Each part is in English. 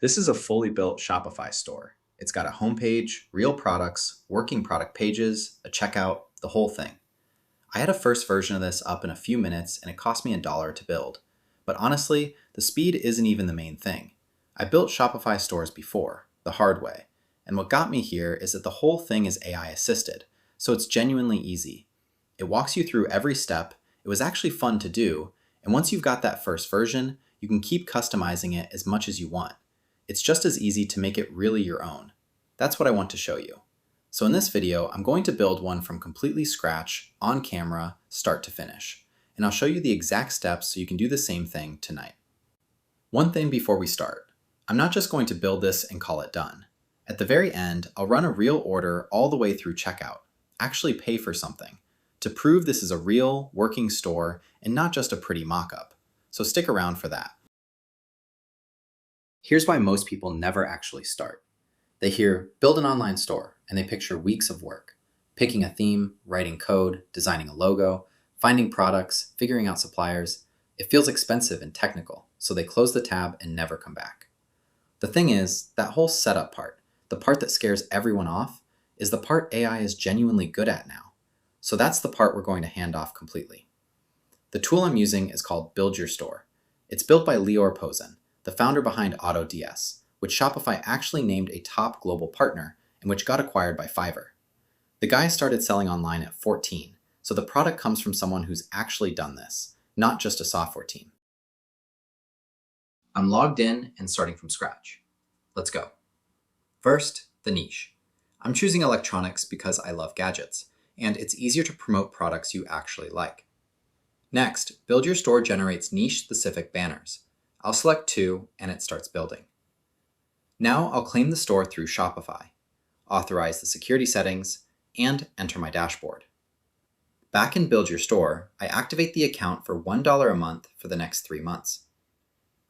This is a fully built Shopify store. It's got a homepage, real products, working product pages, a checkout, the whole thing. I had a first version of this up in a few minutes and it cost me $1 to build. But honestly, the speed isn't even the main thing. I built Shopify stores before, the hard way. And what got me here is that the whole thing is AI assisted, so it's genuinely easy. It walks you through every step, it was actually fun to do, and once you've got that first version, you can keep customizing it as much as you want. It's just as easy to make it really your own. That's what I want to show you. So in this video, I'm going to build one from completely scratch, on camera, start to finish. And I'll show you the exact steps so you can do the same thing tonight. One thing before we start, I'm not just going to build this and call it done. At the very end, I'll run a real order all the way through checkout, actually pay for something, to prove this is a real, working store and not just a pretty mock-up. So stick around for that. Here's why most people never actually start. They hear, build an online store, and they picture weeks of work. Picking a theme, writing code, designing a logo, finding products, figuring out suppliers. It feels expensive and technical, so they close the tab and never come back. The thing is, that whole setup part, the part that scares everyone off, is the part AI is genuinely good at now. So that's the part we're going to hand off completely. The tool I'm using is called BuildYourStore. It's built by Lior Posen, the founder behind AutoDS, which Shopify actually named a top global partner and which got acquired by Fiverr. The guy started selling online at 14, so the product comes from someone who's actually done this, not just a software team. I'm logged in and starting from scratch. Let's go. First, the niche. I'm choosing electronics because I love gadgets, and it's easier to promote products you actually like. Next, Build Your Store generates niche-specific banners. I'll select 2, and it starts building. Now I'll claim the store through Shopify, authorize the security settings, and enter my dashboard. Back in Build Your Store, I activate the account for $1 a month for the next 3 months.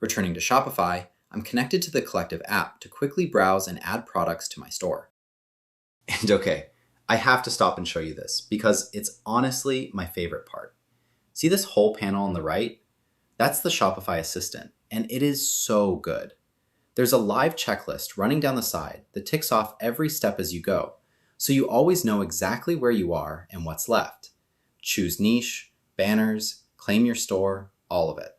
Returning to Shopify, I'm connected to the Collective app to quickly browse and add products to my store. And okay, I have to stop and show you this because it's honestly my favorite part. See this whole panel on the right? That's the Shopify assistant, and it is so good. There's a live checklist running down the side that ticks off every step as you go, so you always know exactly where you are and what's left. Choose niche, banners, claim your store, all of it.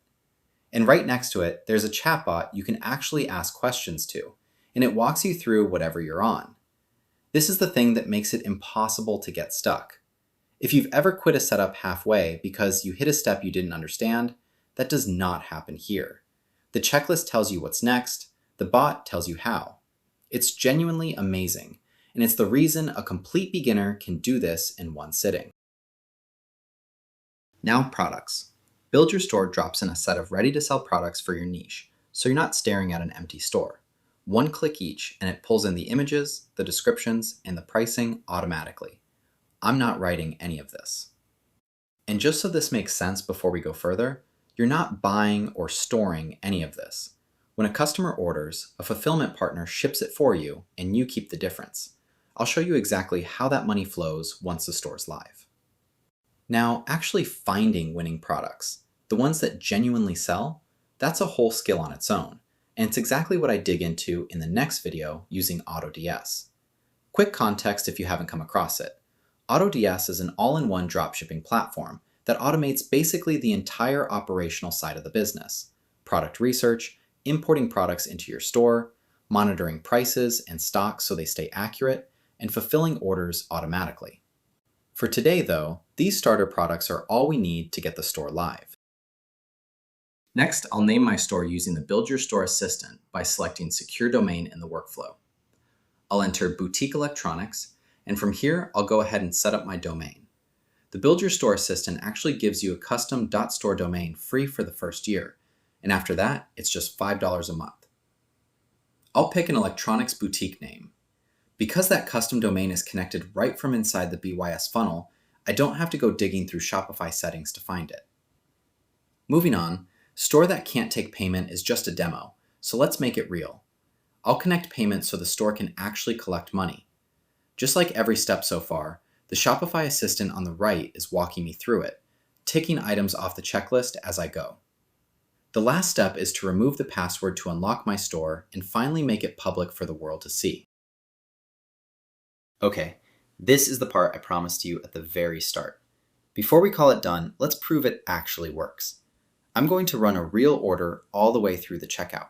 And right next to it, there's a chatbot you can actually ask questions to, and it walks you through whatever you're on. This is the thing that makes it impossible to get stuck. If you've ever quit a setup halfway because you hit a step you didn't understand, that does not happen here. The checklist tells you what's next, the bot tells you how. It's genuinely amazing, and it's the reason a complete beginner can do this in one sitting. Now products. Build Your Store drops in a set of ready-to-sell products for your niche, so you're not staring at an empty store. One click each, and it pulls in the images, the descriptions, and the pricing automatically. I'm not writing any of this. And just so this makes sense before we go further, you're not buying or storing any of this. When a customer orders, a fulfillment partner ships it for you, and you keep the difference. I'll show you exactly how that money flows once the store's live. Now, actually finding winning products, the ones that genuinely sell, that's a whole skill on its own, and it's exactly what I dig into in the next video using AutoDS. Quick context if you haven't come across it. AutoDS is an all-in-one dropshipping platform that automates basically the entire operational side of the business: product research, importing products into your store, monitoring prices and stocks so they stay accurate, and fulfilling orders automatically. For today, though, these starter products are all we need to get the store live. Next, I'll name my store using the Build Your Store assistant by selecting Secure Domain in the workflow. I'll enter Boutique Electronics, and from here, I'll go ahead and set up my domain. The Build Your Store assistant actually gives you a custom .store domain free for the first year, and after that, it's just $5 a month. I'll pick an electronics boutique name. Because that custom domain is connected right from inside the BYS funnel, I don't have to go digging through Shopify settings to find it. Moving on, store that can't take payment is just a demo, so let's make it real. I'll connect payment so the store can actually collect money. Just like every step so far, the Shopify assistant on the right is walking me through it, ticking items off the checklist as I go. The last step is to remove the password to unlock my store and finally make it public for the world to see. Okay, this is the part I promised you at the very start. Before we call it done, let's prove it actually works. I'm going to run a real order all the way through the checkout.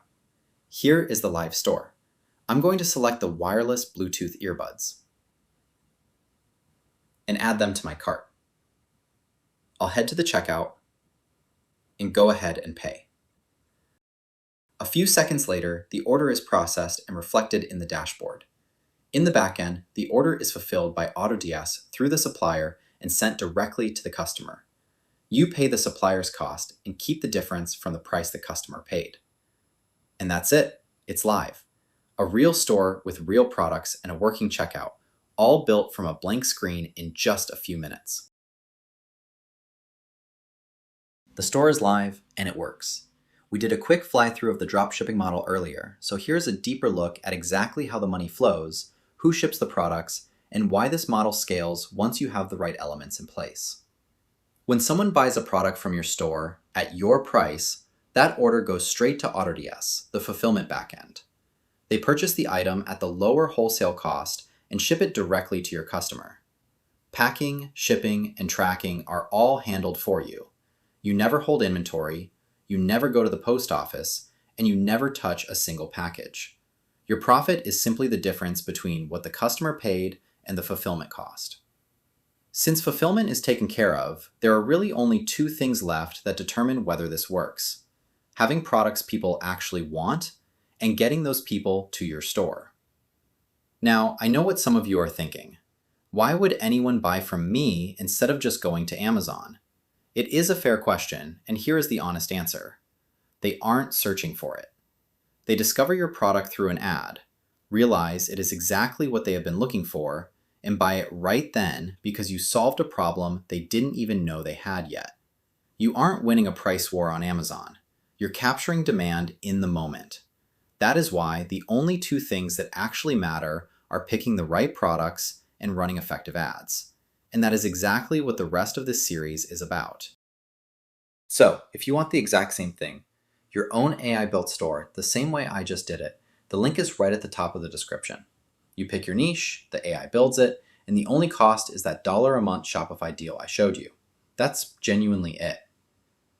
Here is the live store. I'm going to select the wireless Bluetooth earbuds and add them to my cart. I'll head to the checkout and go ahead and pay. A few seconds later, the order is processed and reflected in the dashboard. In the backend, the order is fulfilled by AutoDS through the supplier and sent directly to the customer. You pay the supplier's cost and keep the difference from the price the customer paid. And that's it. It's live. A real store with real products and a working checkout, all built from a blank screen in just a few minutes. The store is live and it works. We did a quick fly-through of the dropshipping model earlier, so here's a deeper look at exactly how the money flows, who ships the products, and why this model scales once you have the right elements in place. When someone buys a product from your store at your price, that order goes straight to AutoDS, the fulfillment backend. They purchase the item at the lower wholesale cost and ship it directly to your customer. Packing, shipping, and tracking are all handled for you. You never hold inventory, you never go to the post office, and you never touch a single package. Your profit is simply the difference between what the customer paid and the fulfillment cost. Since fulfillment is taken care of, there are really only two things left that determine whether this works: having products people actually want and getting those people to your store. Now, I know what some of you are thinking. Why would anyone buy from me instead of just going to Amazon? It is a fair question, and here is the honest answer. They aren't searching for it. They discover your product through an ad, realize it is exactly what they have been looking for, and buy it right then because you solved a problem they didn't even know they had yet. You aren't winning a price war on Amazon. You're capturing demand in the moment. That is why the only two things that actually matter are picking the right products and running effective ads. And that is exactly what the rest of this series is about. So, if you want the exact same thing, your own AI-built store, the same way I just did it, the link is right at the top of the description. You pick your niche, the AI builds it, and the only cost is that $1 a month Shopify deal I showed you. That's genuinely it.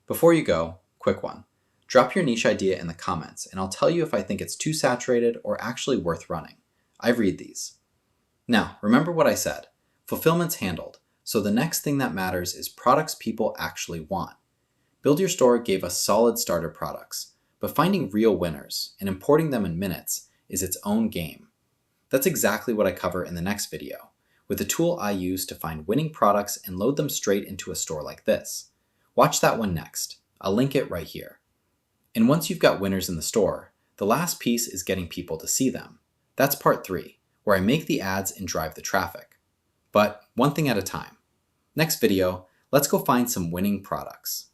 Before you go, quick one. Drop your niche idea in the comments, and I'll tell you if I think it's too saturated or actually worth running. I read these. Now, remember what I said. Fulfillment's handled, so the next thing that matters is products people actually want. Build Your Store gave us solid starter products, but finding real winners and importing them in minutes is its own game. That's exactly what I cover in the next video, with the tool I use to find winning products and load them straight into a store like this. Watch that one next. I'll link it right here. And once you've got winners in the store, the last piece is getting people to see them. That's part 3, where I make the ads and drive the traffic. But one thing at a time. Next video, let's go find some winning products.